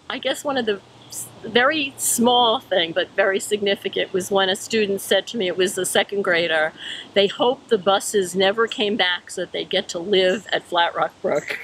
I guess one of the very small thing, but very significant, was when a student said to me, it was a second grader, they hoped the buses never came back so that they get to live at Flat Rock Brook.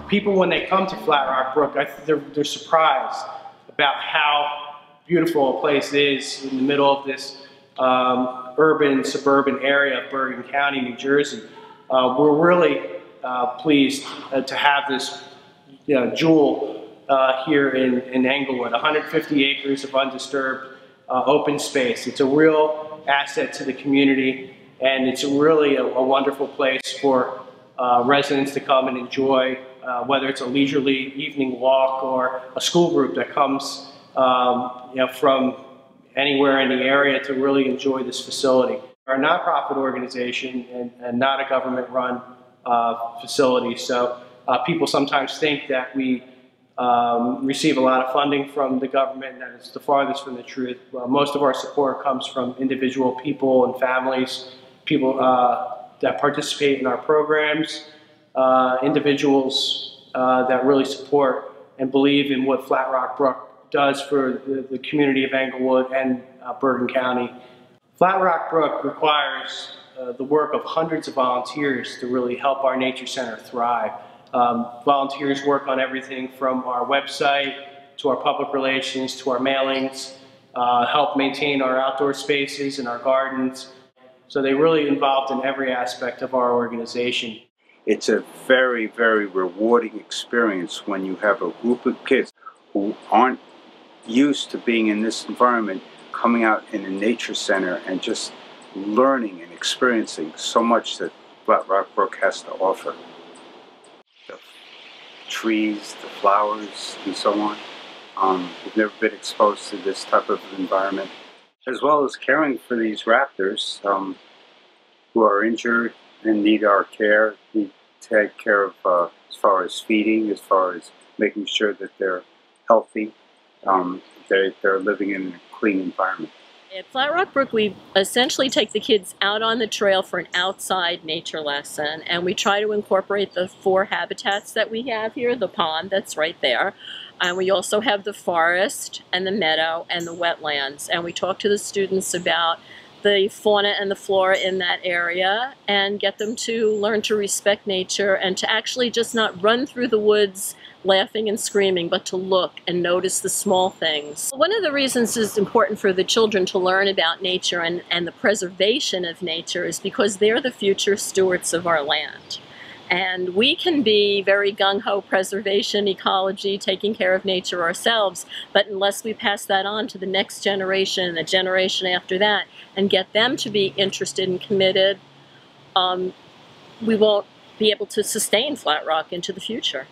People, when they come to Flat Rock Brook, they're surprised about how beautiful a place is in the middle of this urban, suburban area of Bergen County, New Jersey. We're really pleased to have this jewel here in Englewood, 150 acres of undisturbed open space. It's a real asset to the community, and it's really a wonderful place for residents to come and enjoy, whether it's a leisurely evening walk or a school group that comes from anywhere in the area to really enjoy this facility. We're a nonprofit organization and not a government-run facility, so people sometimes think that we receive a lot of funding from the government, and that is the farthest from the truth. Most of our support comes from individual people and families, people that participate in our programs, individuals that really support and believe in what Flat Rock Brook does for the community of Englewood and Bergen County. Flat Rock Brook requires the work of hundreds of volunteers to really help our nature center thrive. Volunteers work on everything from our website to our public relations to our mailings, help maintain our outdoor spaces and our gardens. So they're really involved in every aspect of our organization. It's a very, very rewarding experience when you have a group of kids who aren't used to being in this environment, coming out in a nature center and just learning and experiencing so much that Flat Rock Brook has to offer. The trees, the flowers, and so on. We've never been exposed to this type of environment, as well as caring for these raptors who are injured and need our care. We take care of as far as feeding, as far as making sure that they're healthy, they're living in a clean environment. At Flat Rock Brook, we essentially take the kids out on the trail for an outside nature lesson, and we try to incorporate the 4 habitats that we have here, the pond that's right there, and we also have the forest and the meadow and the wetlands, and we talk to the students about the fauna and the flora in that area and get them to learn to respect nature and to actually just not run through the woods laughing and screaming, but to look and notice the small things. One of the reasons it's important for the children to learn about nature and the preservation of nature is because they're the future stewards of our land. And we can be very gung-ho preservation, ecology, taking care of nature ourselves, but unless we pass that on to the next generation and the generation after that and get them to be interested and committed, we won't be able to sustain Flat Rock into the future.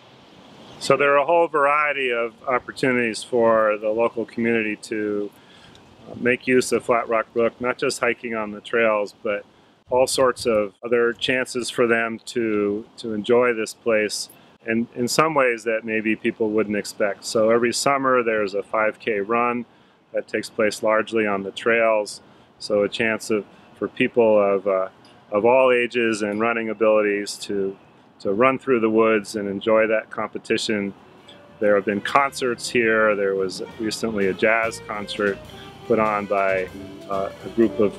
So there are a whole variety of opportunities for the local community to make use of Flat Rock Brook, not just hiking on the trails, but all sorts of other chances for them to enjoy this place, and in some ways that maybe people wouldn't expect. So every summer there's a 5K run that takes place largely on the trails, so a chance for people of all ages and running abilities to run through the woods and enjoy that competition. There have been concerts here. There was recently a jazz concert put on by a group of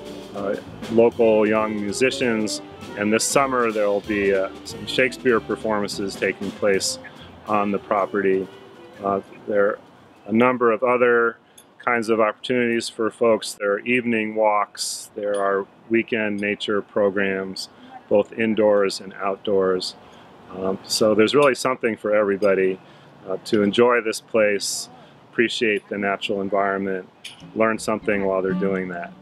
local young musicians, and this summer there will be some Shakespeare performances taking place on the property. There are a number of other kinds of opportunities for folks. There are evening walks, there are weekend nature programs, both indoors and outdoors. So there's really something for everybody to enjoy this place, appreciate the natural environment, learn something while they're doing that.